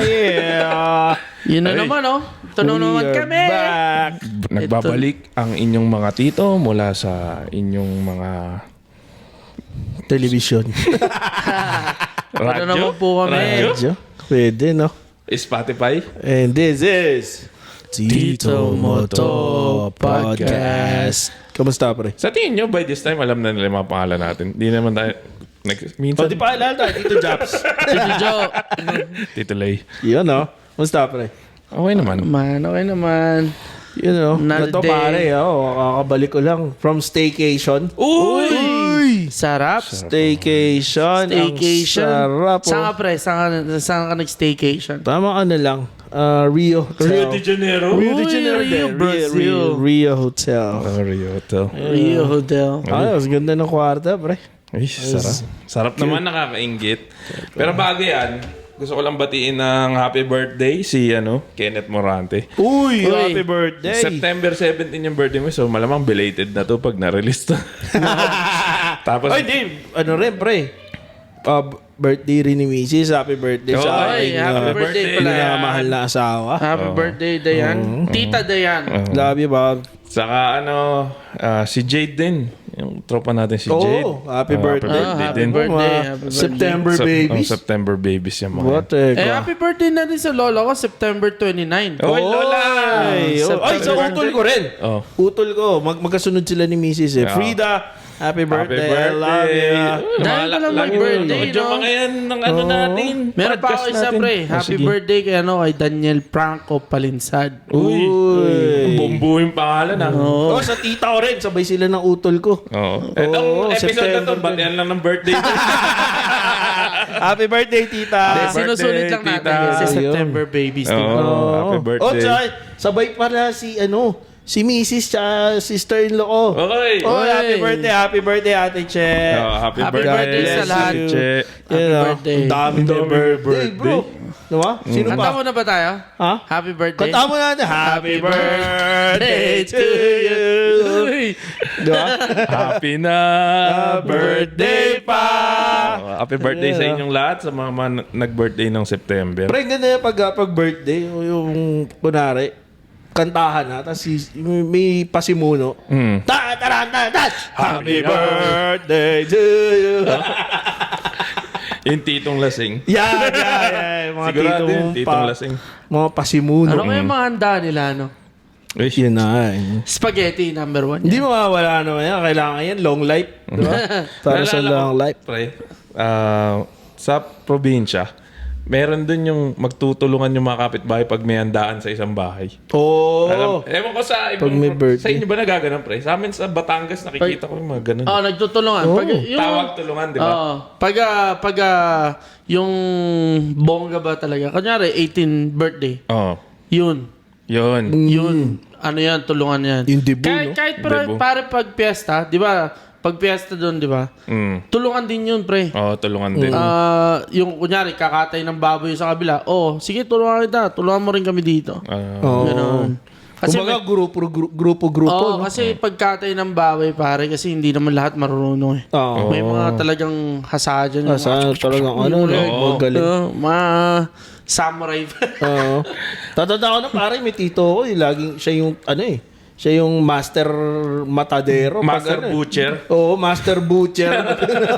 Yeah. Yun na Ay. naman, oh. Ito na naman kami. Back. Nagbabalik ang inyong mga tito mula sa inyong mga Television. Ano naman po kami. Radyo? Pwede, no? Spotify. And this is Tito Moto Podcast. Kamusta, pre? Sa tingin nyo, by this time, alam na nila yung mga pangalan natin. Di naman tayo... minsan, Di pa alala tayo, Tito Japs. Tito Joe. Tito Lay. Yun, no? Kamusta, pre? Okay naman. Okay naman. Yun, no? Another Ito, day. pare, kakabalik ko lang from staycation. Uy! Sarap. Staycation. Staycation. Ang sarap. Saan ka, pre? Saan ka nag-staycation? Tama ka na lang. Rio Hotel. Janeiro? Rio de Uy, Janeiro. Rio, din. Brazil. Rio Hotel. Rio Hotel. Rio Hotel. Ayos, ganda ng kwarta, pre. Ay, sarap. Sarap naman, nakakaingit. Pero bago yan, gusto ko lang batiin ng happy birthday si Kenneth Morante. Uy, Uy. happy birthday. September 17 yung birthday mo, so malamang belated na to pag na-release to. Tapos, Ay, di. Ano rin, pre? Birthday rin ni Mrs. Happy birthday Oh, sa Ay, aking happy birthday pala yan. mahal na asawa. Happy birthday, Dayan. Tita Dayan. Love you, Bob. saka si Jade din. Yung tropa natin si Oo, Jade. happy birthday. Happy din. birthday. Happy birthday. September babies. September babies yung mga. What Eh, happy birthday na din sa lola ko, September 29. Oy, Lola! Ay, sa utol ko rin. Oh. Utol ko. Magkasunod sila ni Mrs. Yeah. Frida, happy birthday. I love birthday. you. Dahil ko lang mag-birthday, Medyo no? mga yan ng natin. Meron pa ako podcast isa, natin. pre. Oh, Happy sige. birthday kay Daniel Franco Palinsad. Uy. Uy. Bumbu yung pangalan Oh, sa tita ko rin. Sabay sila ng utol ko. Oo. Itong episode na to, September batian lang ng birthday. Happy birthday, tita. Happy Sinusulit lang birthday, natin tita. kasi September babies. Oo. diba? Happy birthday. Sabay pala si Mrs. tsaka sister-in-law ko. Okay. Oh, Oy. happy birthday, Ate Che. Happy Happy birthday birthday sa lahat. Che. Happy birthday. Ang dami birthday, bro. Diba? Sino Kanta pa? mo na ba tayo? Ha? Happy birthday. Kanta mo natin. Happy birthday to you. Uy. Diba? Happy na birthday pa. Happy birthday sa inyong lahat sa mga nag-birthday ng September. Pre, ganda yung pag birthday, yung kunwari, kantahan na, tapos may pasimuno. Happy birthday to you. Yung titong lasing. Yan. Mga Sigurado titong yun, titong lasing. Mga pasimuno. Ano kaya mga handa nila, no? Uy, Yun na Spaghetti, number 1. Hindi mawawala naman yan. Kailangan yan. Long life. Diba? Para sa naalala ko, long life. Pre, sa probinsya, meron dun yung magtutulungan yung mga kapitbahay pag may handaan sa isang bahay. Oo. Ewan ko sa ibang, Pag may birthday. sa inyo ba nagaganon, pre? Sa amin sa Batangas nakikita ko yung mga ganun. Oh, nagtutulungan. Oh. Pag, yung, Tawag tulungan, di ba? Pag yung bongga ba talaga, kunyari 18 birthday, Oo. yun. Yun. Ano yan, tulungan yan. Yung debut, no? Kahit Debut. pare pag piyesta, di ba? Pag piyesta doon, di ba? Tulungan din yun, pre. Oo, tulungan din. Yung kunyari, kakatay ng baboy sa kabila. Oh, sige, tulungan kita. Tulungan mo rin kami dito. Oo. Ganun. Kasi Kumbaga, grupo-grupo, Oo, no? kasi pagkatay ng baboy, pare, kasi hindi naman lahat marunong eh. Oo. May mga talagang hasa dyan. yung Sa talagang ano, magaling. mga samurai. Oo. Tatanda ko na pare, may tito ko, laging siya yung siya yung master matadero. Master pag, butcher. Oo, master butcher.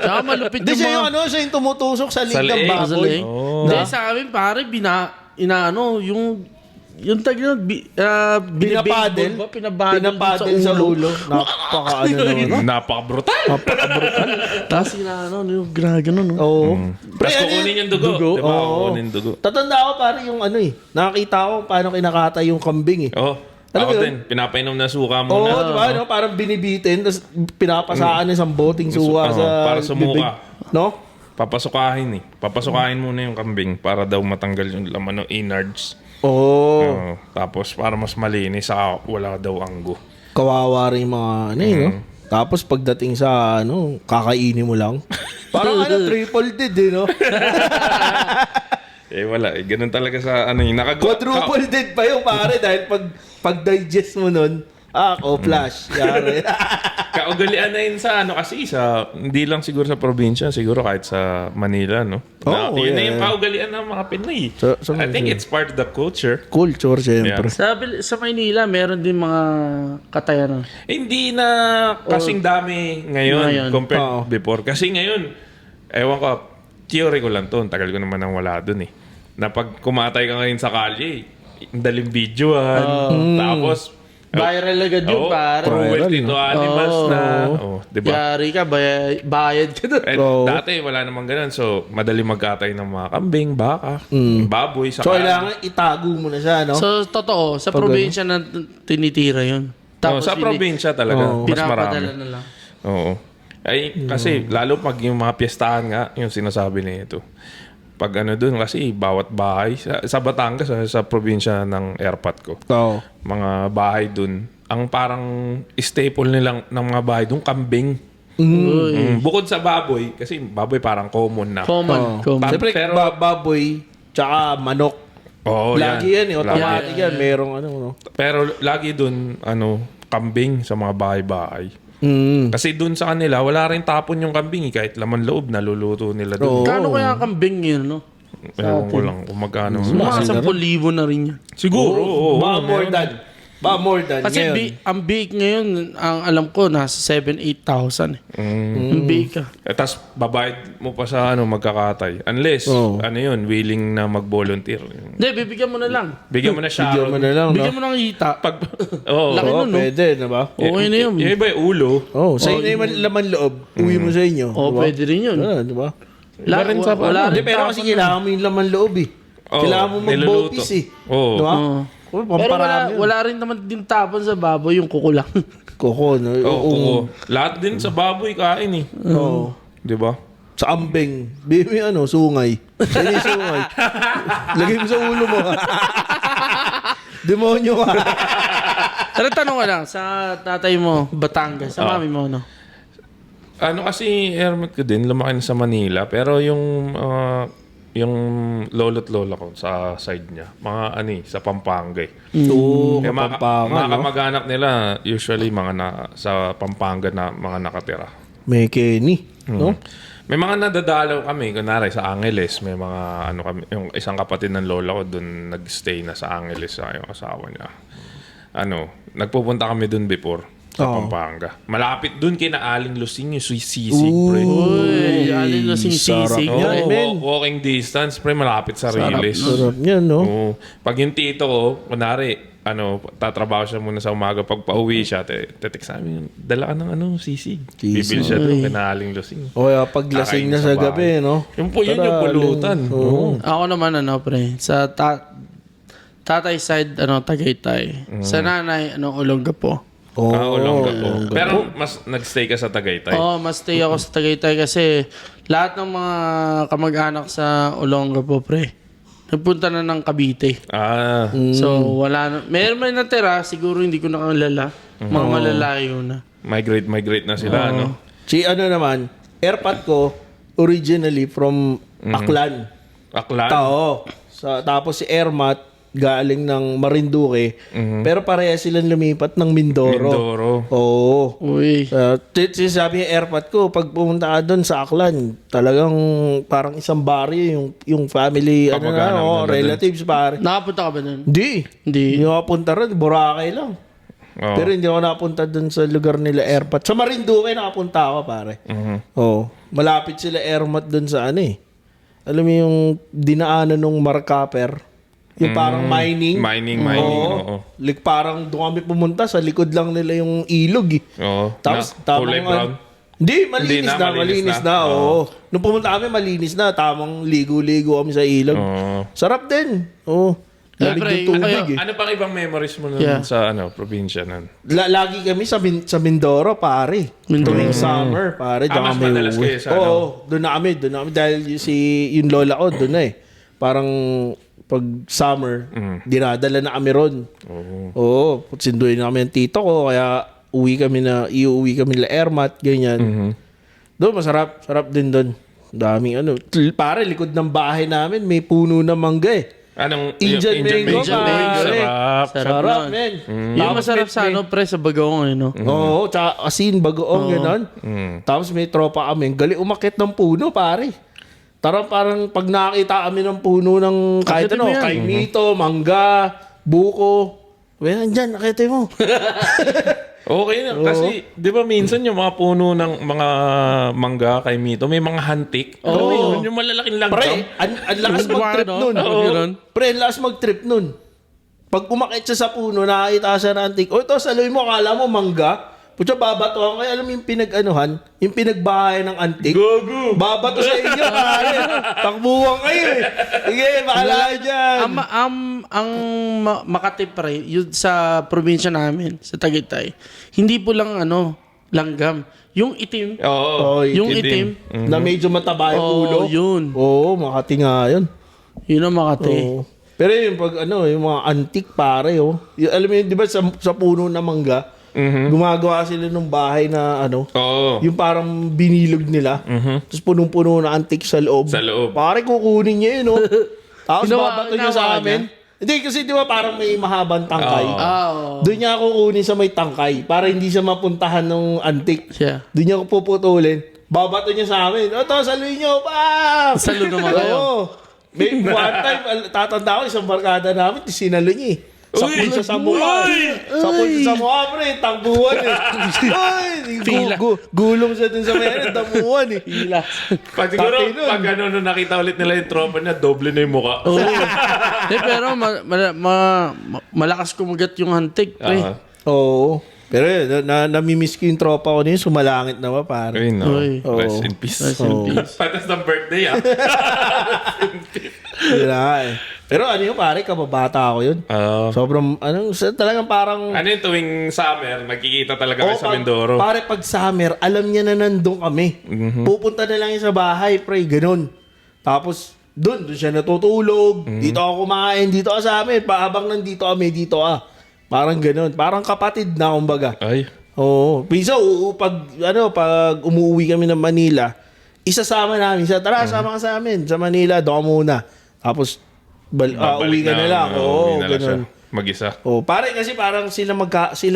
Tsaka malupit Hindi yung siya mga... yung siya yung tumutusok sa liig ng leeg. Sa baboy. leeg. Hindi, sa amin, pare, yung tag yun, Pinapadel. Pinapadel sa ulo. Napaka naman. Napaka-brutal. Tapos yung ginagano, no? Oo. Pre, Tapos kukunin yung dugo. Dugo? Diba? Oo. Kukunin yung dugo. Tatanda ako pare yung nakakita ko paano kinakatay yung kambing eh. Oo. Alam Ako mo yun? din. Pinapainom na suka Oo, muna. di ba? No? Parang binibitin, tapos pinapasaan isang boting suwa Oo, sa para sumuka. bibig. No? Papasukahin eh. Papasukahin muna yung kambing para daw matanggal yung laman ng innards. Oo. Oo. Tapos para mas malinis, saka wala daw anggo. Kawawa rin yung mga no? Tapos pagdating sa kakainin mo lang. Parang triple dead eh, no? Wala. Ganun talaga sa yung Quadruple dead pa yung pare dahil pag digest mo nun, Flash. Yari. Kaugalian na yun sa kasi hindi lang siguro sa probinsya, siguro kahit sa Manila, no? Yun na yung kaugalian ng mga Pinoy. I think it's part of the culture. Culture, syempre. Sa Maynila, meron din mga katayanan. Hindi na kasing dami ngayon compared before. Kasi ngayon, ewan ko, theory ko lang to, tagal ko naman nang wala dun eh. Na pag kumatay ka ngayon sa kalye, ang daling videoan, tapos Viral agad yun, pare. cruelty to animals na. Diba? Yari ka, bayad ka doon. Dati wala namang ganun. So, madali magkatay ng mga kambing, baka, baboy, So, kailangan itago mo na siya, no? So, totoo, sa probinsya na tinitira yun. Tapos sa probinsya talaga, mas marami. pinapadala na lang. Oo. Ay, kasi lalo pag yung mga piyestahan nga, yung sinasabi na ito. Pag dun, kasi bawat bahay, sa Batangas, sa probinsya ng airpot ko, mga bahay dun, ang parang staple nilang ng mga bahay dun, kambing. Bukod sa baboy, kasi baboy parang common na. Common. Siyempre, Pero- baboy, tsaka manok. Lagi yan, automatic yan. Merong no? Pero lagi dun, kambing sa mga bahay-bahay. Kasi dun sa kanila, wala rin tapon yung kambing. Kahit laman loob, naluluto nila dun. Kano kaya kambing yun, no? Ewan ko lang kung magkano. Mga 10,000 na rin yan. Siguro. Baka more than. Kasi ngayon. ang bake ngayon, ang alam ko, nasa 7,000-8,000. Ang bake ka. Tapos babayad mo pa sa magkakatay. Unless, willing na mag-volunteer. Hindi, bibigyan mo na lang. Bigyan mo na siya. Bigyan mo na lang, no? Bigyan mo ng hita. Laki Oo, nun, no? pwede, na ba? Okay na yun. Yung iba yung ulo. Sa'yo na yung laman loob, uwi mo sa inyo. Oo, pwede rin yun. Di ba? Wala Hindi, rin pero kasi kailangan mo yung laman loob eh. Kailangan mo mag-botis eh. Oo. Di ba? Pero wala rin naman din tapon sa baboy yung kuko lang. Koko, no? Oo. Lahat din sa baboy kain eh. Oo. Di ba? Sa ambeng. Bimi sungay. Saan yung sungay? Lagay mo sa ulo mo. Demonyo ka. Pero tanong ka lang, sa tatay mo, Batangas, sa mami mo, no? Kasi hermit ko din, lumaki na sa Manila. Pero yung lolo't lola ko sa side niya, mga sa Pampanga eh. Oo, Kaya Kapampangan, mga no? kamag-anak nila, usually sa Pampanga na mga nakatira. May Kenny, no? May mga nadadalaw kami, kunwari sa Angeles, may mga kami, yung isang kapatid ng lola ko doon nag-stay na sa Angeles sa yung asawa niya. Nagpupunta kami doon before sa Pampanga. Malapit doon kina Aling Lusing yung sisig, pre. Uy, alin na sing-sisig. Walking distance, pre, malapit sa Riles. Sarap yan, no? Oo. Pag yung tito ko, kunwari, tatrabaho siya muna sa umaga. Pag pauwi siya, tetext namin, dala ka ng sisig. Bibili siya doon, kinahaling lusing. O kaya paglasing na sa gabi, no? Yung po yun, yung pulutan. Oo. Ako naman, pre, sa tatay side, Tagaytay. Sa nanay, Olongapo. Olongapo. Pero mas nagstay ka sa Tagaytay. Oo, mas stay ako sa Tagaytay kasi lahat ng mga kamag-anak sa Olongapo, pre, nagpunta na ng Cavite. So, wala na. May natira, siguro hindi ko nakalala. Mga malalayo na. Migrate na sila, no? Si naman, airpot ko, originally from Aklan. Aklan? Tapos si Airmat, galing ng Marinduque. Pero pareha silang lumipat ng Mindoro. Oo. Uy. Sabi niya airpot ko, pag pumunta ka doon sa Aklan, talagang parang isang barrio yung family, relatives pare. Nakapunta ka ba nun? Hindi ako napunta rin, Boracay lang. Pero hindi ako napunta doon sa lugar nila airpot. Sa Marinduque nakapunta ako pare. Malapit sila airpot doon sa alam mo yung dinaanan ng Marcaper. Yung parang mining. Oo. Like parang doon kami pumunta, sa likod lang nila yung ilog eh. Oo. Tapos kulay brown? Hindi, malinis na. Oo. Nung pumunta kami, malinis na. Tamang ligo-ligo kami sa ilog. Sarap din. Oo. Lamig ng tubig eh. Ano pang ibang memories mo nun sa probinsya nun? Lagi kami sa Mindoro, pare. Tuwing summer, pare. Mas madalas kayo sa doon na kami. Dahil yung lola ko, doon na eh. Parang pag summer, dinadala na kami ron. Oo. Sinduin na kami ng tito ko, kaya iuwi kami nila Airmat, ganyan. Doon, masarap din doon. Daming pare, likod ng bahay namin, may puno na mangga eh. Anong Indian mango, pare. Sarap. Sarap, nun. men. Yung masarap sa ano, pre, sa bagoong, no? Oo, tsaka asin, bagoong, gano'n. Tapos may tropa kami. Galing umakit ng puno, pare. Parang pag nakita kami ng puno ng kahit Akitin mo ano, yan. kaimito, mangga, buko. Well, andyan, nakita mo. Okay na. Kasi, di ba minsan yung mga puno ng mga mangga kay Mito, may mga hantik. Oo. Yung malalaking langgam. Pre, ang lakas mag-trip Guwado. nun. Oo. Pre, ang lakas mag-trip nun. Pag umakit siya sa puno, nakakita siya ng antik. O ito, saluhin mo, akala mo mangga. Putya, babato ako. Kaya alam mo yung pinag-anuhan, yung pinagbahay ng antik. Gogo! Babato sa inyo, pare. Takbuhan kayo eh. Sige, bahala kayo dyan. Ang Makati, pre, yun sa probinsya namin, sa Tagaytay, hindi po lang langgam. Yung itim, Oo. Oy, yung itim, na medyo mataba yung Oo, ulo. yun. Oo, Makati nga yun. yun ang Makati. Oo. Pero yung pag yung mga antik pare, alam mo yun, di ba sa puno na mangga, gumagawa sila ng bahay na Oo. yung parang binilog nila. Tapos punong-puno na antik sa loob. Sa loob. Pare, kukunin niya yun, Tapos babato niya sa ginawa amin. Hindi, kasi di ba parang may mahabang tangkay. Oo. Doon niya ako kukunin sa may tangkay para hindi siya mapuntahan ng antik. Siya. Doon niya ako puputulin. Babato niya sa amin. Ito, saluhin niyo, pa! Salo naman kayo. Oo. May one time, tatanda ko, isang barkada namin, sinalo niya eh. Sapul siya sa mukha. Sapul siya sa mukha, pre. Tangbuhan eh. Ay, Pila. gulong siya dun sa may tambuhan eh. Pila. Pag siguro, Taki nun. pag nung nakita ulit nila yung tropa niya, doble na yung mukha. Oo. Pero malakas kumagat yung hantik, pre. Ah. Oo. Pero namimiss ko yung tropa ko niya, sumalangit na ba, pare. Ayun, no. Uy. Rest Oo. in peace. Rest in peace. Patas ng birthday, Yun na nga eh. Pero ano yun, pare, kababata ako yun. Sobrang, talagang parang... Ano yung tuwing summer, nagkikita talaga kayo sa Mindoro? Pare, pag summer, alam niya na nandun kami. Pupunta na lang yun sa bahay, pre, ganun. Tapos, doon siya natutulog. Dito ako kumain, dito ka sa amin. Pahabang nandito kami, dito ka. Parang ganun. Parang kapatid na, kumbaga. Ay. Oo. Pisa, pag umuwi kami ng Manila, isasama namin siya. Tara, sama ka sa amin. Sa Manila, doon ka muna. Tapos, uwi ka na lang. Oo, uwi na lang siya. ganun. Mag-isa. Oh, pare kasi parang sila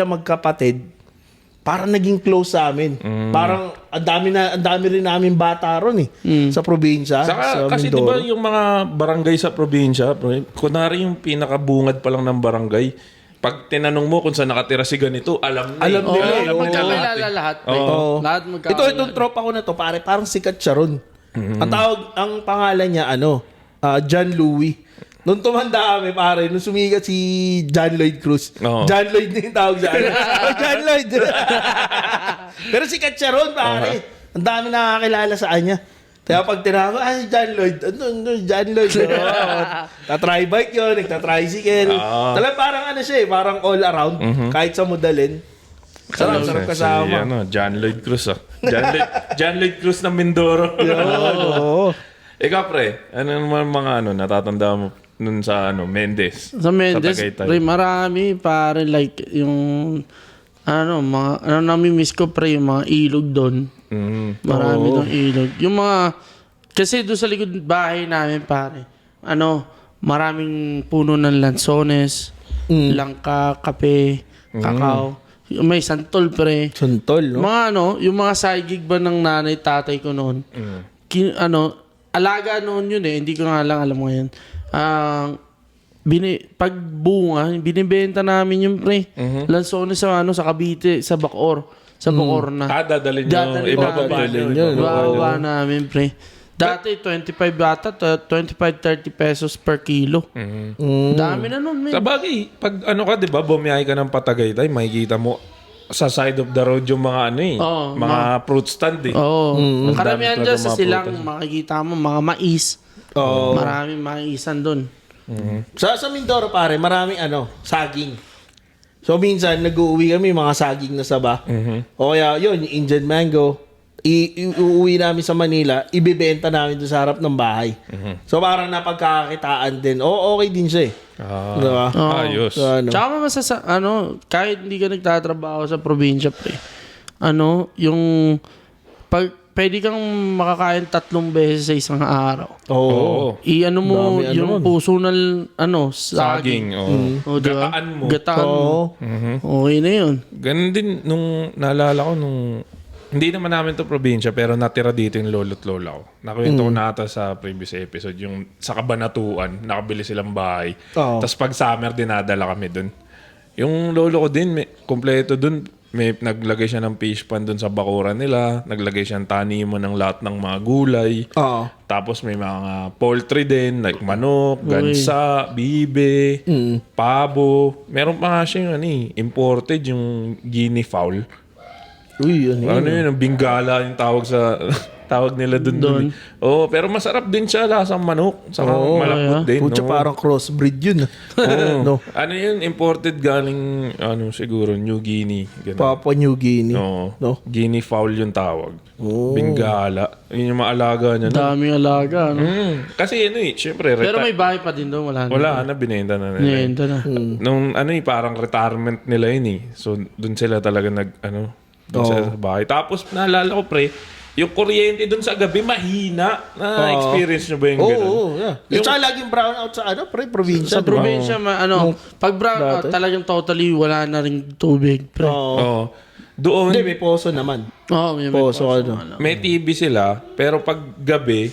magkapatid. Parang naging close sa amin. Parang ang dami rin namin bata ron eh sa probinsya, Saka, sa kasi di Mindoro. ba yung mga barangay sa probinsya, kunwari yung pinakabungad pa lang ng barangay, pag tinanong mo kung saan nakatira si ganito, alam na. Alam nila eh. Oo. Magkakilala lahat, pre. Oo. Lahat magkakilala. Itong tropa ko na to, pare, parang sikat siya ron. Ang pangalan niya John Louis. Nung tumanda kami, pare, nung sumigat si John Lloyd Cruz. Oo. John Lloyd na yung tawag sa akin. Oh, John Lloyd! Pero sikat siya ron, pare. Ang dami nakakilala sa kanya. Kaya pag tinawag, si John Lloyd. Ano, John Lloyd. Ta-tri-bike yun, nagta-tricycle. Talagang parang siya eh, parang all around. Kahit sa modalin. Sarap kasama. John Lloyd Cruz. John Lloyd Cruz ng Mindoro. Oo. Ikaw, pre, ano naman mga natatanda mo nun sa Mendez? Sa Mendez, Sa Tagaytay. pre, marami, pare, like, yung, nami-miss ko, pre, yung mga ilog doon. Marami doon ilog. Yung mga, kasi doon sa likod bahay namin, pare, maraming puno ng lansones, langka, kape, kakao. May santol, pre. Suntol, no? Mga yung mga side gig ba ng nanay, tatay ko noon. Alaga noon yun eh. Hindi ko nga lang alam mo yan. Pag bunga, binibenta namin yung pre. Lansones sa sa Cavite, sa Bacoor. Sa Bacoor na. Dadalhin nyo. Dadalhin Ibababa namin. nyo. Ibababa namin, pre. Dati, 25 bata, 25-30 pesos per kilo. Dami na nun, men. Sa bagay, pag ka, di ba, bumiyahe ka ng Patagaytay, makikita mo sa side of the road yung mga Oo, mga fruit stand eh. Oo. Ang Karamihan dami dyan talaga sa mga silang prutas. makikita mo, mga mais. Oo. Maraming maisan doon. Sa Mindoro, pare, maraming saging. So, minsan, nag-uuwi kami, mga saging na saba. O kaya, yun, yung Indian mango. Uuwi namin sa Manila, ibibenta namin doon sa harap ng bahay. So, parang napagkakakitaan din. Okay din siya eh. Diba? Ayos. So, Tsaka kahit hindi ka nagtatrabaho sa probinsya, pre. Yung pwede kang makakain 3 beses sa isang araw. Oo. I-ano mo Dami, yung puso ng Saging. O, diba? Gataan mo. Gataan mo. Oo. Okay na yun. Ganun din nung naalala ko nung hindi naman namin to probinsya pero natira dito yung lolo't lola ko. Nakwento ko na ata sa previous episode yung sa Kabanatuan, nakabili silang bahay. Oo. Tapos pag summer dinadala kami dun. Yung lolo ko din, kompleto dun. May naglagay siya ng fish pan dun sa bakuran nila. Naglagay siya ng taniman ng lahat ng mga gulay. Oo. Tapos may mga poultry din, like manok, gansa, bibe, pabo. Meron pa nga siya imported yung guinea fowl. Uy, ano Ano yun, ang bingala yung tawag sa tawag nila dun. Oo, pero masarap din siya, lasang manok. Saka malambot din. Pucha, parang crossbreed yun. Oo. No. Ano yun, imported galing, siguro, New Guinea. Ganun. Papua New Guinea. Oo. No? Guinea fowl yung tawag. Bingala. Yun yung maalaga niya. Daming alaga, no? Kasi syempre, Pero may bahay pa din doon, wala na. wala na, binenta na nila. Niyenta na. Nung parang retirement nila yun So, dun sila talaga dun sa bahay. Tapos, naalala ko, pre, yung kuryente dun sa gabi, mahina. Na-experience nyo ba yung gano'n? Oo, yeah. Yung tsaka laging brownout sa probinsya. Sa probinsya, pag brown out, talagang totally wala na rin tubig. Pre. Oo. Doon, Hindi, may poso naman. May Poso, may TV sila, pero pag gabi,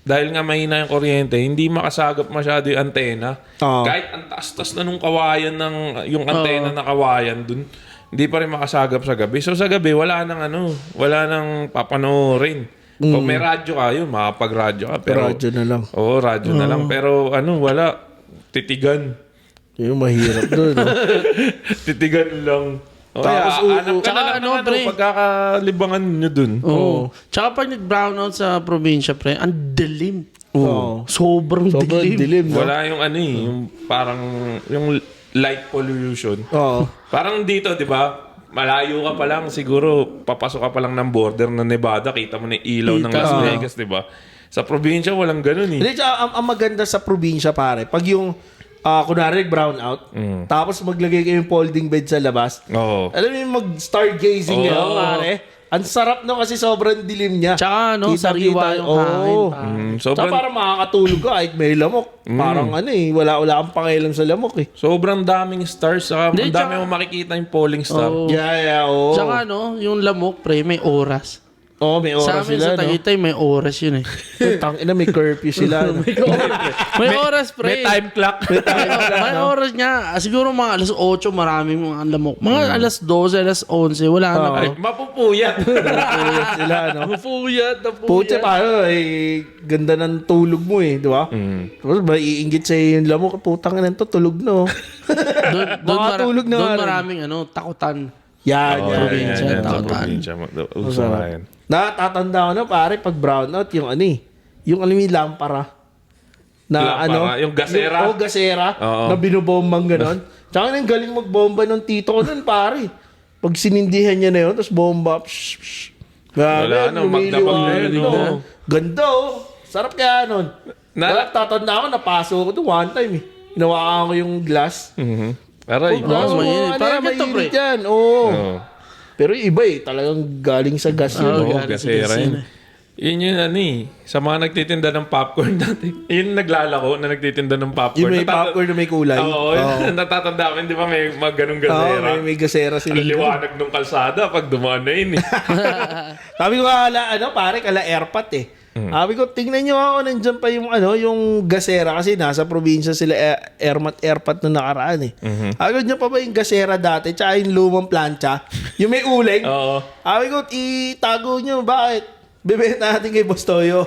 dahil nga mahina yung kuryente, hindi makasagap masyado yung antena. Kahit ang taas-taas na nung kawayan yung antena na kawayan dun, hindi pa rin makasagap sa gabi. So sa gabi, wala nang papanoorin. Kung may radyo ka, makapag-radyo ka. Pero, Radyo na lang. Oo, radyo na lang. Pero wala. Titigan. Yung mahirap doon. No? Titigan lang. Tapos, anak ka na lang pre. pagkakalibangan nyo dun. Oo. Tsaka pag nag-brownout sa probinsya, pre, ang dilim. Oo. Sobrang dilim. No? Wala yung yung parang, yung light pollution. Oo. Parang dito, di ba? Malayo ka pa lang, siguro papasok ka pa lang ng border ng Nevada, kita mo na yung ilaw ng Las Vegas, di ba? Sa probinsya, walang ganun eh. Hindi, tsaka ang maganda sa probinsya, pare, pag yung, kunwari, brownout, tapos maglagay kayo yung folding bed sa labas, alam mo yung mag-stargazing nyo, pare, ang sarap no kasi sobrang dilim niya. Tsaka sariwa yung hangin. Tsaka parang makakatulog ka kahit may lamok. Parang wala kang pakialam sa lamok eh. Sobrang daming stars, saka ang dami mo makikita yung falling star. Yeah, Tsaka yung lamok, pre, may oras. May oras sa amin sila, sa Tagaytay, may oras yun eh. Tangina, may curfew sila. No? May oras, pre. May time clock. May oras niya. Siguro mga alas 8, maraming mga lamok. Mga alas 12, alas 11, wala na. Ay, mapupuyat. Mapupuyat sila, no? Napupuyat. Puti paano, ganda ng tulog mo eh, di ba? Tapos maiinggit sa'yo yung lamok, putang ina to, tulog no. Makatulog na Doon nga rin. maraming Yan. Yan, sa takutan. probinsya. Uso na yan. Natatanda ko na pare pag brownout yung yung alam mo yung lampara na Lampara, yung gasera. Yung gasera Oo. na binubombang ganon. Tsaka nang galing magbomba ng tito ko nun pare. Pag sinindihan niya na yun, tapos bomba. Psh, psh. Wala na, magdamag na yun, no? no? Ganda Sarap kaya nun. Tatanda ko, napasok ko doon one time eh. Hinawakan ko yung glass. Aray. Parang ganito, pre. Yan, oo. Pero yung iba talagang galing sa gas yun. Oo, galing sa gasera gas yun. Yun yung sa mga nagtitinda ng popcorn dati. Yun naglalako na nagtitinda ng popcorn. Yung may popcorn na may kulay. Oo, natatanda ko, di ba may mga ganong gasera? May gasera sila. Ang liwanag ng kalsada pag dumaan na yun eh. Sabi ko, pare, kala airpat eh. Sabi ko, tingnan nyo ako, nandyan pa yung, yung gasera kasi nasa probinsya sila airpat na nakaraan eh. Sabi ko, nyo pa ba yung gasera dati, tsaka yung lumang plancha, yung may uling? Oo. Sabi ko, itago nyo, bakit? Bibenta natin kay Bostoyo.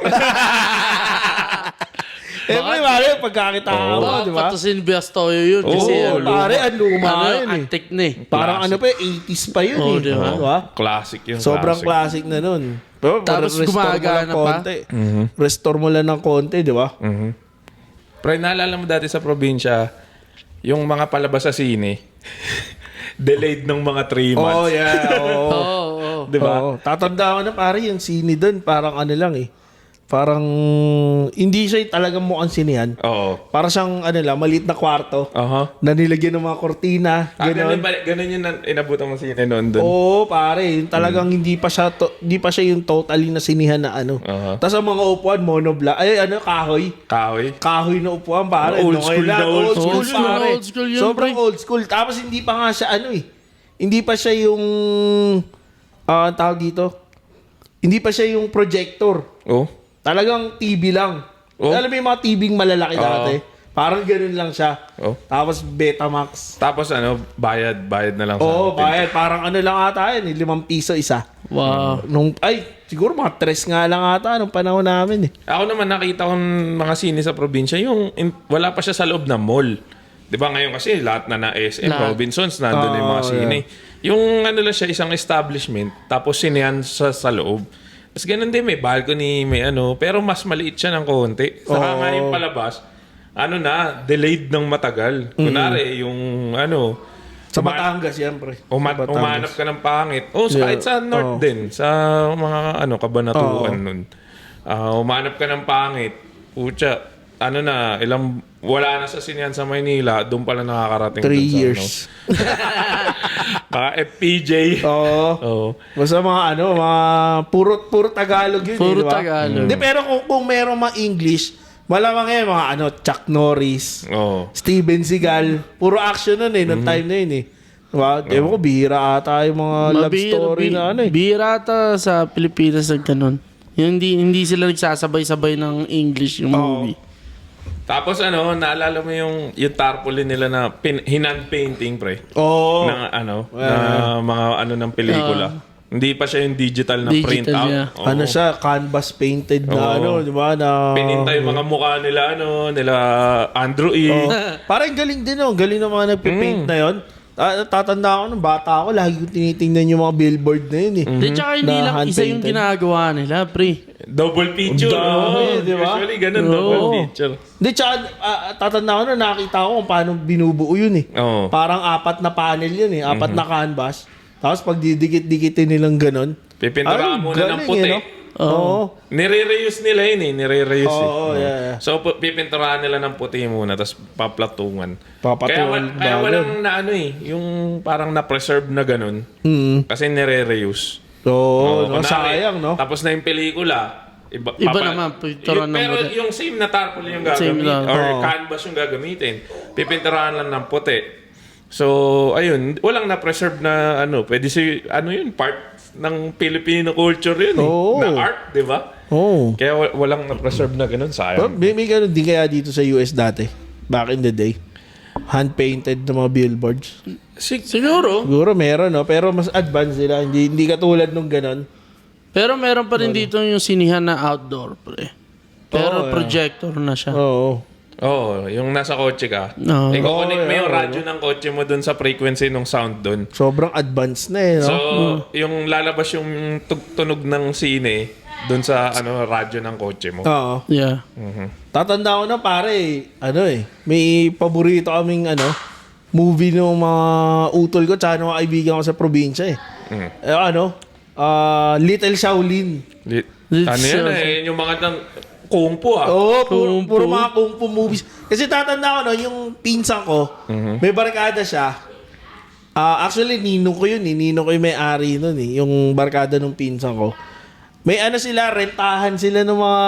Pare, pagkakita mo, di ba? Patusin Biastoyo yun. Kasi, Pare, ang luma yun eh. antik na eh. Parang 80s pa yun eh. Diba? Classic yun. Sobrang classic na nun. Pero Tapos restore mo gumagana lang pa. konti. Restore mo lang ng konti, di ba? Pero naalala mo dati sa probinsya, yung mga palabas sa sine, delayed ng mga 3 months. Oh, yeah. Oo. Di ba? Tatanda ko na pare yung sini doon. Parang lang eh. Parang hindi siya talagang mukhang sinihan. Oo. Para siyang maliit na kwarto na nilagyan ng mga kortina. Ganun yun inabutan mo sine noon doon. Oo, pare. Yung talagang hindi pa siya yung totally na sinihan na ano. Tapos ang mga upuan, monoblock. Kahoy. Kahoy na upuan, pare. Old school na old school, school. pare. Old school yun, Sobrang pre. old school. Tapos hindi pa nga siya hindi pa siya yung tawag dito. Hindi pa siya yung projector. Oh. Talagang TV lang. Oh. Alam mo yung mga TV malalaki dati? Parang ganun lang siya. Oh. Tapos Betamax. Tapos bayad na lang Oo, bayad. Parang lang ata yun. 5 piso isa. Wow. Siguro mga 3 nga lang ata nung panahon namin eh. Ako naman nakita kong mga sine sa probinsya, wala pa siya sa loob ng mall. 'Di ba ngayon kasi lahat na SM, Lahat. Robinsons, nandun na yung mga sine. Yung lang siya, isang establishment, tapos sinehan sa loob. Tapos ganun din, may balcony, may pero mas maliit siya ng konti. Saka nga yung palabas, delayed ng matagal. Kunwari, yung Sa Batangas, siyempre. Umanap ka ng pangit. Kahit sa North din. Sa mga kabanatuan nun. Umanap ka ng pangit. Pucha, wala na sa sinihan sa Maynila. Doon pala nakakarating. 3 dun sa, years. Mga FPJ. Oo. Basta mga puro Tagalog yun. Puro diba? Tagalog. Hindi, pero kung meron mga English, malamang mga Chuck Norris, Steven Seagal, puro action nun nung time na yun eh. Diba? Ewan ko, bihira ata yung mga love story na Bihira ata sa Pilipinas ng ganun. Hindi sila nagsasabay-sabay ng English yung movie. Tapos naalala mo yung tarpaulin nila na hinand painting, pre? Oo. Ng na mga ng pelikula. Hindi pa siya yung digital na print out. niya. Siya, canvas painted na di ba? Na Pininta yung mga mukha nila, nila Andrew E. Parang galing din galing ng mga nagpipaint na yon. Tatanda ako nung bata ako, lagi ko tinitingnan yung mga billboard na yun eh. Tsaka hindi Na lang isa yung hand-painted. ginagawa nila, pre. Double feature. Dami, di ba? Usually ganun, double feature. Hindi, tsaka tatanda ko na nakita ko kung paano binubuo yun eh. Oo. Parang 4 na panel yun eh, 4 na canvas. Tapos pag didikit-dikitin nilang ganun. Pipintura muna ng puti. Oo. Nire-reuse nila yun eh. Nire-reuse Oo, yeah. So, pipinturahan nila ng puti muna, tapos paplatungan. Papatungan Kaya bago. walang yung parang na-preserve na ganun. Kasi nire-reuse. Oo, Kunwari, sayang, no? Tapos na yung pelikula, Iba naman, picturean ng pero puti. yung same na tarpaulin yung Same gagamitin. lang. Or canvas yung gagamitin. Pipinturahan lang ng puti. So, ayun, walang na-preserve na pwede yun, part ng Filipino culture yun eh. Oo. Na art, di ba? Oo. Kaya walang na-preserve na ganun, Pero sayang. may ganun din kaya dito sa US dati. Back in the day. Hand-painted na mga billboards. Siguro. Siguro meron, no? Pero mas advanced sila. Hindi katulad nung ganun. Pero meron pa rin dito yung sinihan na outdoor, pre. Pero projector na siya. Oo. Oo, yung nasa kotse ka. Oo. Iko-connect mo yung radyo ng kotse mo dun sa frequency ng sound dun. Sobrang advanced na eh, no? So, yung lalabas yung tunog ng sine dun sa radyo ng kotse mo. Oo. Yeah. Tatanda ko na pare, may paborito kaming movie ng mga utol ko tsaka ng mga kaibigan ko sa probinsya eh. Little Shaolin. Yung mga kung fu Oo, puro mga kung fu movies. Kasi tatanda ko yung pinsan ko, may barkada siya. Actually, ninong ko yun eh. Ninong ko yung may-ari nun eh. Yung barkada ng pinsan ko. May rentahan sila ng mga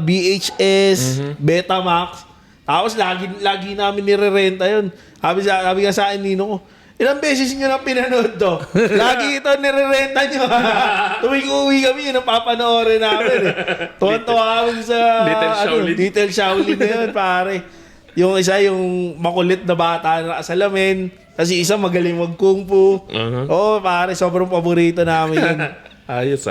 VHS, Betamax. Tapos lagi namin nire-renta yun. Sabi nga sa akin, ninong ko, ilang beses nyo na pinanood to? Lagi ito nire-renta nyo. Tuwing uwi kami, yun ang papanoorin namin eh. Tuwan-tuwa kami sa Little Shaolin na yun, pare. Yung isa, yung makulit na bata na nakasalamin. Kasi isa magaling mag-kung fu. Oo, pare, sobrang paborito namin yun. Ayos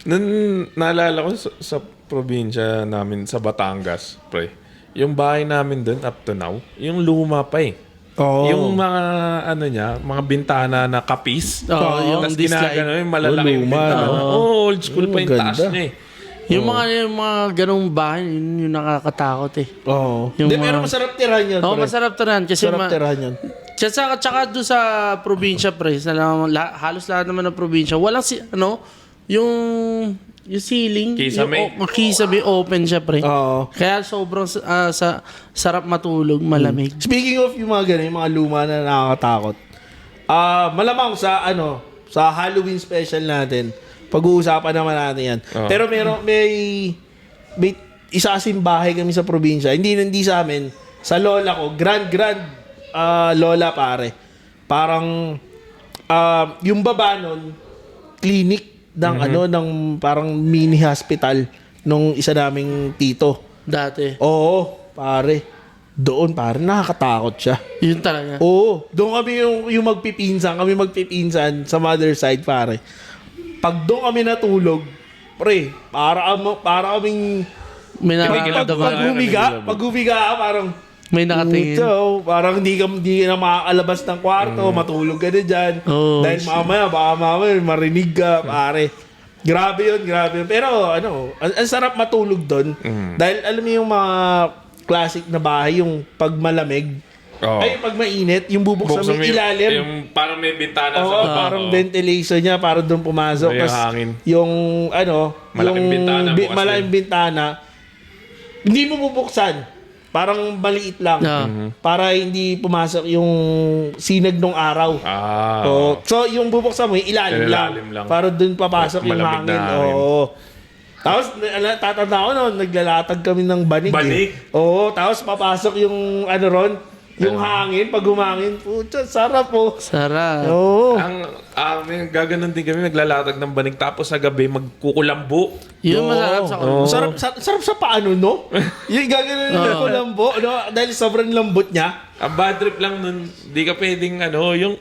Nung naalala ko sa probinsya namin, sa Batangas, pre, yung bahay namin dun up to now, yung luma pa eh. Oh. Yung mga mga bintana na kapis. Yung Tapos display. ginagano yung malalaki yung luma, bintana. no? Old school pa yung Ganda. taas niya eh. Yung mga ganung bahay, yun yung nakakatakot eh. Oo. Yung Hindi, pero masarap tirahan yun. Oo, pre. masarap tirahan. Kasi Masarap tirahan yun. tsaka doon sa probinsya, pre, halos lahat naman ng probinsya, walang yung Yung ceiling, Kisame. kisame open siya, pre. Oo. Kaya sobrang sarap matulog, malamig. Speaking of yung mga ganun, yung mga luma na nakakatakot. Malamang sa Halloween special natin, pag-uusapan naman natin yan. Pero may isa kasing bahay kami sa probinsya. Hindi sa amin, sa lola ko, grand lola pare. Parang yung baba nun, clinic ng ng parang mini hospital nung isa naming tito. Dati. Oo, pare. Doon pare nakakatakot siya. Yun talaga. Oo, doon kami yung magpipinsan sa mother side pare. Pag doon kami natulog, pre, para kaming May pag humiga ka, parang may nakatingin. parang hindi ka na makakalabas ng kwarto, matulog ka na dyan. Oh, Dahil baka mamaya marinig ka, pare. Grabe yun. Pero ang sarap matulog doon. Dahil alam mo yung mga classic na bahay, yung pag malamig, ay pag mainit, yung bubuksan mo yung ilalim. Yung parang may bintana sa Oo, baba. parang ventilation niya para doon pumasok. May Tas hangin. yung Malaking bintana, bukas malaking bintana, hindi mo bubuksan. Parang maliit lang. Para hindi pumasok yung sinag ng araw. So, yung bubuksan mo, yung ilalim lang. Para doon papasok yung Malamig hangin. na hangin. Oo. Tapos, tatanda ko noon, naglalatag kami ng banig. Banig? Oo, tapos papasok yung yung hangin, pag humangin, putya, sarap po. Sarap. Oo. Ang gaganon din kami, naglalatag ng banig, tapos sa gabi magkukulambo. Yun masarap sa Sarap sa paano, no? Yung gagawin ng kulambo, no? Dahil sobrang lambot niya. Ang bad trip lang nun, di ka pwedeng yung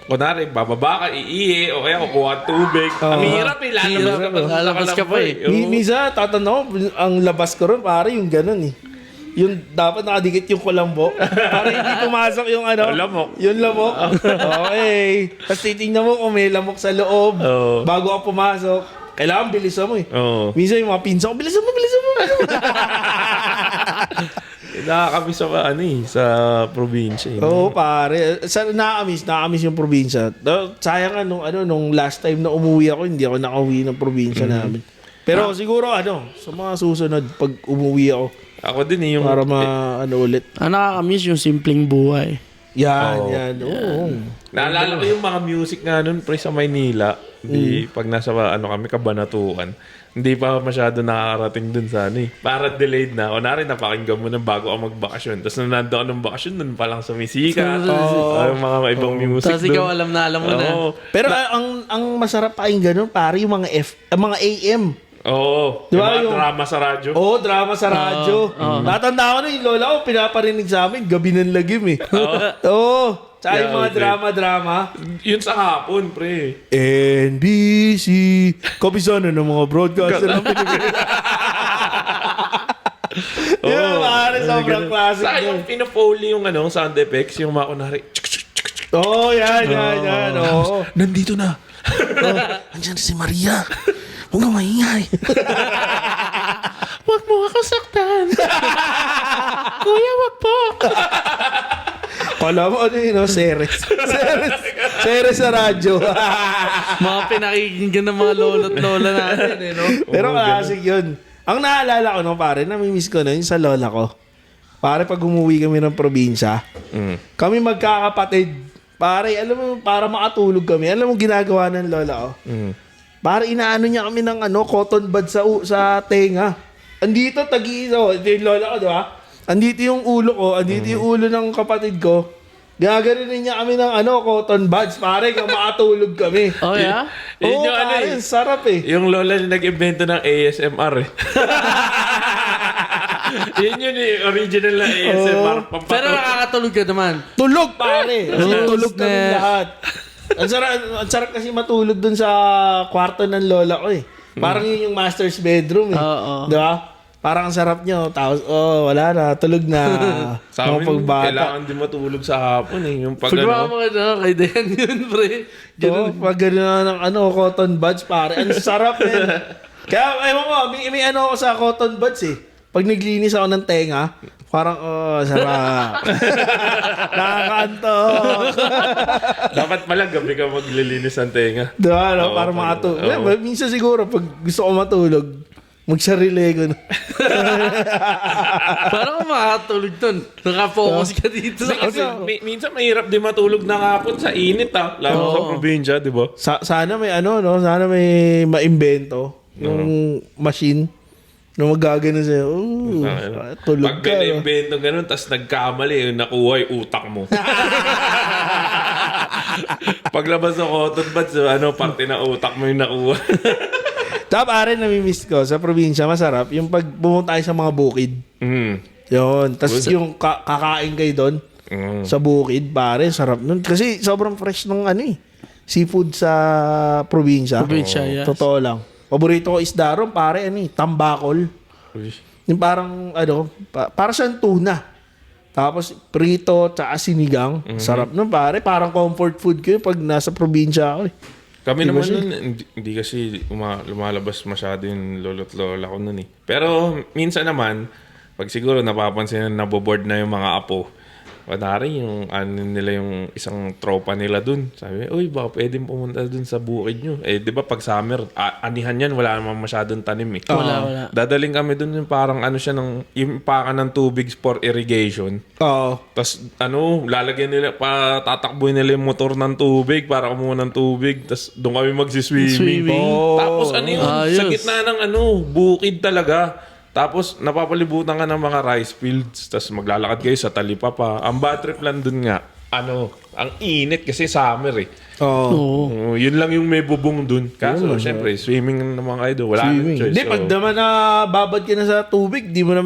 kunwari, bababa ka, iihi, o kaya kukuha ng tubig. Ang hirap Lalabas ka pa eh. Misa, tatanaw, ang labas ko rin, pare, yung ganun eh. Yung dapat nakadikit yung kulambo para hindi pumasok yung lamok. Yung lamok. Okay. Tapos titingnan mo kung may lamok sa loob bago ka pumasok. Kailangan bilisan mo eh. Minsan yung mga pinsan ko, bilisan mo. Nakakamiss sa probinsya. Oo, pare. Nakakamiss yung probinsya. Sayang nung last time na umuwi ako, hindi ako nakauwi ng probinsya namin. Pero siguro sa mga susunod pag umuwi ako, ako din yung para ulit. Nakakamiss yung simpleng buhay. Yan. Oo. Naalala ko yung mga music nga nun, pre, sa Maynila. Pag nasa kami, Kabanatuan, hindi pa masyado nakakarating dun sa para delayed na. O napakinggan mo na bago ako magbakasyon. Tapos nung nando ako ng bakasyon, dun pa lang sumisika. Yung mga ibang music Tapos ikaw alam mo na. Pero ang masarap pakinggan nun, pare, yung mga AM. Oo. Diba yung drama sa radyo. Oo, drama sa radyo. Natanda ko na yung lola ko, pinaparinig sa amin, gabi ng lagim eh. Oo. Tsaka yung mga drama. Yun sa hapon, pre. NBC. Kapisana ng mga broadcaster ng Pilipinas. Yun, pare, sobrang classic. Sa yung pinafoley yung sound effects, yung mga kunwari. Oo, yan. Oo. Nandito na. Andiyan si Maria. Huwag kang maingay. Huwag mo ako saktan. Kuya, wag po. Kala mo Seres. Seres sa radyo. Mga pinakikinggan ng mga lolo't lola natin no? Pero classic yun. Ang naalala ko pare, namimiss ko yung sa lola ko. Pare, pag umuwi kami ng probinsya, kami magkakapatid. Pare, alam mo, para makatulog kami, alam mo ginagawa ng lola ko? Para inaano niya kami ng cotton bud sa tenga. Andito, ito yung lola ko, diba? Andito yung ulo ko, andito yung ulo ng kapatid ko. Gaganin niya kami ng cotton buds, pare, kung makatulog kami. Oh, yeah? Yun yung pare, sarap eh. Yung lola na nag-invento ng ASMR eh. Yun yun original na ASMR. Pero nakakatulog ka naman. Tulog, pare. Tulog kami lahat. Ang sarap kasi matulog dun sa kwarto ng lola ko eh. Parang yun yung master's bedroom eh. Diba? Parang ang sarap nyo. Tapos, wala na. Tulog na. Sa amin, kailangan din matulog sa hapon eh. Yung pag kay Dan yun, pre. Pag gano'n ng cotton buds, pare. Ang sarap eh. Kaya, ewan ko, may ako sa cotton buds eh. Pag naglinis ako ng tenga, Parang, sarap. Nakakaantok. Dapat pala gabi ka maglilinis ng tenga. Diba, no? Para makatulog. Minsan siguro, pag gusto ko matulog, magsarili ko. Parang makatulog dun. Nakafocus ka dito. Kasi minsan mahirap din matulog ng hapon sa init lalo sa probinsya, di ba? Sana may no? Sana may maimbento. Yung machine. Nung magagano sa'yo, tulog Pag ka. may na-invento ganun, tas nagkamali, yung nakuha yung utak mo. Paglabas ng cotton buds, parte ng utak mo yung nakuha. Tapos pare, namimiss ko sa probinsya, masarap. Yung pag pumunta tayo sa mga bukid. Yun. Tapos yung kakain kayo doon sa bukid, pare, sarap nun. Kasi sobrang fresh ng seafood sa probinsya. Probinsya, yes. Totoo lang. Paborito ko isda ron, pare, tambakol. Yung parang, para siyang tuna. Tapos, prito, tsaka sinigang. Sarap nun, pare. Parang comfort food ko yun pag nasa probinsya ako. Kami naman nun, hindi kasi lumalabas masyado yung lolo't lola ko nun eh. Pero, minsan naman, pag siguro napapansin na naboboard na yung mga apo, kunwari yung nila yung isang tropa nila dun. Sabi, uy, baka pwedeng pumunta dun sa bukid nyo. Di ba pag summer, anihan yan, wala naman masyadong tanim eh. Wala. Dadaling kami dun yung parang siya yung pakan ng tubig for irrigation. Oo. Tapos lalagyan nila, tatakbuhin nila yung motor ng tubig para kumuha ng tubig. Tapos doon kami magsiswimming. Tapos yun, sa gitna ng bukid talaga. Tapos, napapalibutan ka ng mga rice fields. Tapos, maglalakad kayo sa talipapa. Ang bad trip lang dun nga, ang init kasi summer eh. Oo. Yun lang yung may bubong dun. Kaso, syempre, swimming naman kayo doon. Wala nang choice. Hindi, pag naman na babad ka na sa tubig, di mo na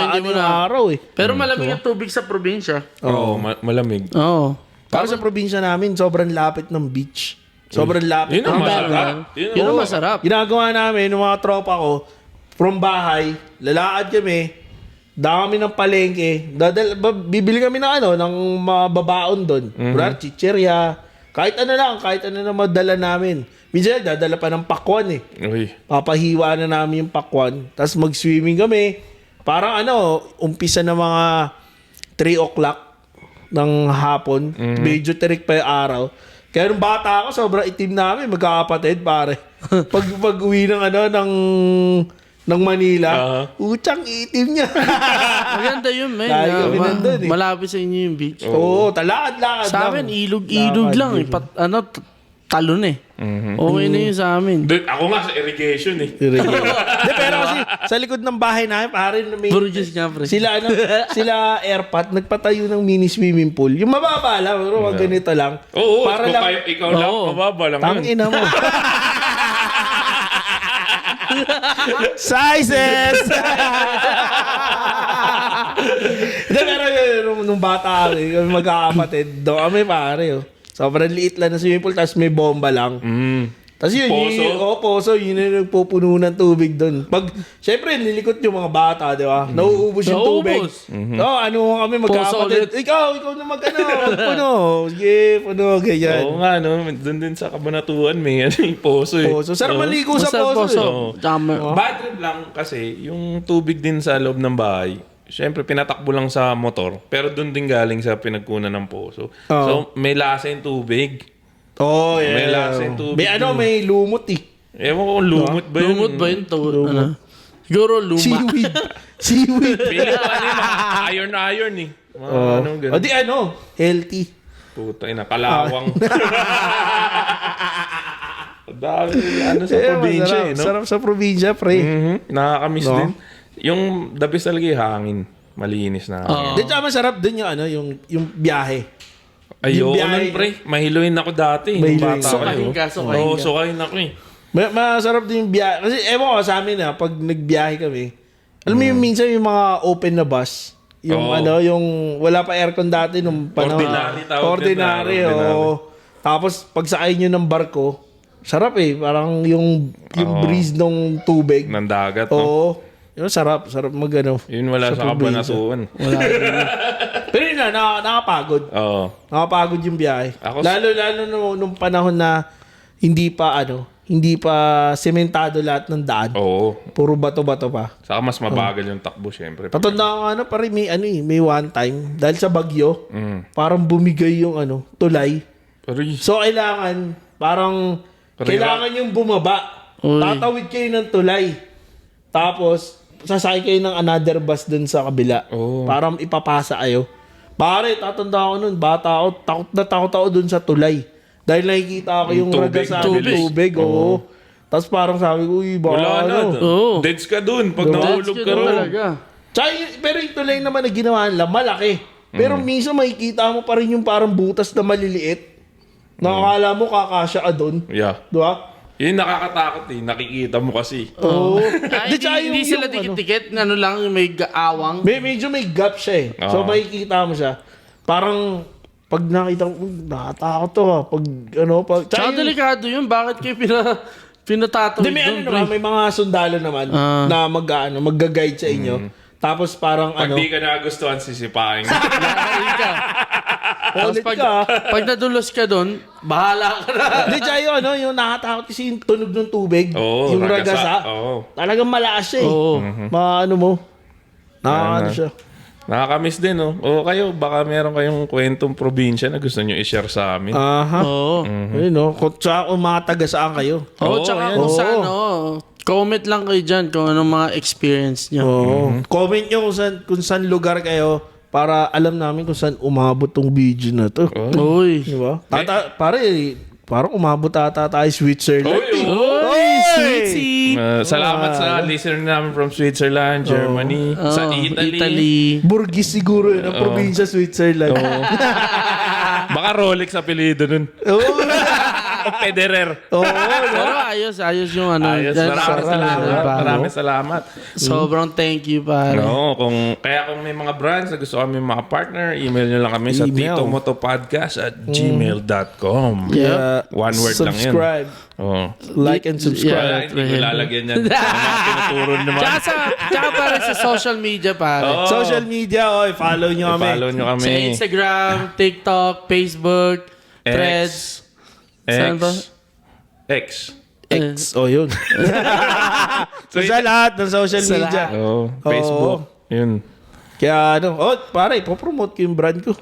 hindi mo na araw eh. Pero malamig ang tubig sa probinsya. Oo, malamig. Oo. Para sa probinsya namin, sobrang lapit ng beach. Sobrang lapit. Yun ang masarap. Yun ang masarap. Ginagawa namin, ng mga tropa ko, from bahay, lalakad kami, dami ng palengke, bibili kami ng ng mababaon doon. Chichirya, kahit ano na madala namin. Minsan, dadala pa ng pakwan eh. Uy. Papahiwa na namin yung pakwan. Tapos mag-swimming kami. Parang umpisa na mga 3 o'clock ng hapon. Medyo tirik pa yung araw. Kaya nung bata ako, sobrang itim namin, magkakapatid, pare. Pag uwi ng Manila, utang itim niya. Maganda yun, man. Dahil kami nandun eh. Malapit sa inyo yung beach. Oo, talakad-lakad Sa amin, ilog lang. Talon eh. Okay na yun sa amin. Ako nga sa irrigation eh. Hindi, pero kasi sa likod ng bahay namin, pare, may Burgess nga, pre. sila airpot, nagpatayo ng mini swimming pool. Yung mababa lang, pero ganito lang. Oo, para kung lang, ikaw lang, mababa lang yun. tangina mo. Sizes! Hindi, pero nung bata kami magkakapatid, doon kami pare. Sobrang liit lang na swimming pool, tapos may bomba lang. Tapos yun, poso, yun yung nagpupuno ng tubig doon. Syempre, nilikot yung mga bata, di ba? Nauubos yung tubig. Kami magkakapatid. Ikaw na magpuno. Sige, puno, ganyan. Oo nga, doon din sa Kabanatuan may poso eh. Poso. Sarap maligo sa poso. Bad trip lang kasi yung tubig din sa loob ng bahay, syempre pinatakbo lang sa motor, pero doon din galing sa pinagkunan ng poso. So, may lasa yung tubig. Oh, yeah. May lasa yung tubig. May lumot eh. Ewan ko kung lumot ba yun. Lumot ba yun? Siguro luma. Seaweed. Pili ko iron eh. Ganun. Di healthy. Puta ina, kalawang. Dami sa probinsya eh, no? Sarap sa probinsya, pre. Nakakamiss din. Yung the best talaga yung hangin. Malinis na hangin. Di masarap din yung biyahe. Ayoko nun, pre. Mahiluin ako dati. Mahiluin. Sukahin ka. Oo, sukahin ako eh. Masarap din yung biyahe. Kasi ewan ko sa amin pag nagbiyahe kami, alam mo yung minsan yung mga open na bus, yung yung wala pa aircon dati nung panahon. Ordinary. Tapos pag sakay nyo ng barko, sarap eh. Parang yung breeze ng tubig. Ng dagat, Oo. Yun, sarap magano. Yun wala sa Kabanatuan. Wala. Pero yun nakapagod. Oo. Nakapagod yung biyahe. Lalo nung panahon na hindi pa sementado lahat ng daan. Oo. Puro bato-bato pa. Saka mas mabagal yung takbo, syempre. Tatanda ko pare, may one time, dahil sa bagyo, parang bumigay yung tulay. Pero So, kailangan yung bumaba. Uy. Tatawid kayo ng tulay. Tapos, sasakay kayo ng another bus dun sa kabila. Oh. Para ipapasa kayo. Pare, tatanda ko nun, bata ako, takot ako dun sa tulay. Dahil nakikita ko yung ragasan ng tubig. Oo. Tapos parang sabi ko, uy, wala na. Oo. Deads ka dun pag nahulog ka Ganun ron. talaga. Pero yung tulay naman na ginawa nila, malaki. Pero minsan makikita mo pa rin yung parang butas na maliliit. Nakakala mo kakasya ka dun. Yeah. Diba? Yun nakakatakot eh. Nakikita mo kasi. Oo. Ay, hindi sila dikit-dikit. Lang yung may awang. Medyo may gap siya eh. So makikita mo siya. Parang pag nakita mo, nakatakot to ha. Tsaka delikado yun. Bakit kayo pinatatawid Hindi, doon? may mga sundalo naman na magga-guide sa inyo. Tapos parang Pag di ka nagustuhan, sisipain. ulit ka. Pag nadulos ka doon, bahala ka na. Hindi, tsaka yung nakatakot kasi yung tunog ng tubig. Oo, yung ragasa. ragasa. Oo. Talagang malakas siya eh. Oo. Mo. Siya. Nakakamiss din, no? O kayo, baka meron kayong kwentong probinsya na gusto nyo i-share sa amin. Aha. Oo. Ayun kung mga taga saan kayo. Oo, tsaka kung saan, comment lang kayo dyan kung anong mga experience nyo. Comment nyo kung saan lugar kayo para alam namin kung saan umabot tong video na to. Uy. Diba? Parang umabot ata tayo Switzerland. Uy, sweetie. Salamat sa listener namin from Switzerland, Germany, sa Italy. Burgis siguro yun, ang probinsya Switzerland. Baka Rolex apelido nun. O Federer. Pero ayos yung Ayos, maraming salamat. Sobrang thank you, pare. Kung may mga brands na gusto kami mga partner, email nyo lang kami sa titomotopodcast@gmail.com. One word lang yun. Subscribe. Like and subscribe. Hindi ko lalagyan yan. Mga tinuturo naman. Tsaka pare sa social media, pare. Social media, follow nyo kami. Follow nyo kami. Sa Instagram, TikTok, Facebook, Threads. Saan ba? X. Yun. So, sa lahat ng social media. Facebook. Yun. Kaya pare, ipopromote ko yung brand ko.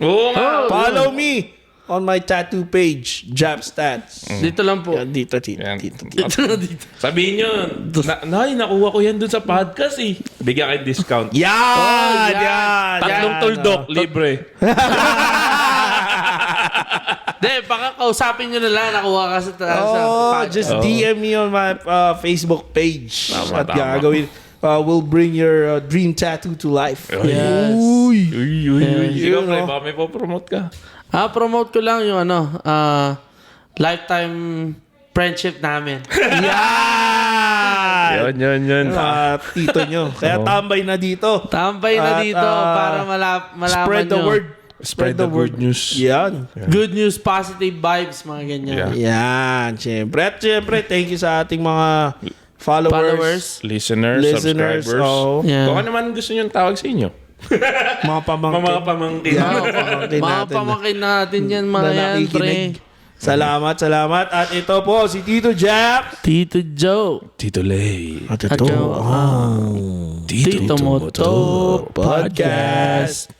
Follow me on my tattoo page, Japstats. Dito lang po. Yan, dito. Dito. Sabihin nyo, nakuha ko yan dun sa podcast eh. Bigyan kayo discount. Yan! Tatlong tuldok, libre. Baka kausapin nyo na lang. Nakuha ka sa podcast. Just DM me on my Facebook page. Tama. Gagawin. We'll bring your dream tattoo to life. Yes. Uy! Ikaw, pre, baka may popromote ka. Promote ko lang yung lifetime friendship namin. Yan! Yun. Tito nyo. Kaya tambay na dito. Tambay na At, dito para malaman Spread the nyo. word. Spread the good news. Yan. Good news, positive vibes, mga ganyan. Yan. Siyempre. At siyempre, thank you sa ating mga followers. Listeners, subscribers. Yeah. Kung ano naman gusto nyo tawag sa inyo. Mga pamangkin. Mga pamangkin. Mga pamakin natin yan, mga yan, pre. Salamat. At ito po, si Tito Jap. Tito Joe. Tito Lay. At Tito Moto Podcast.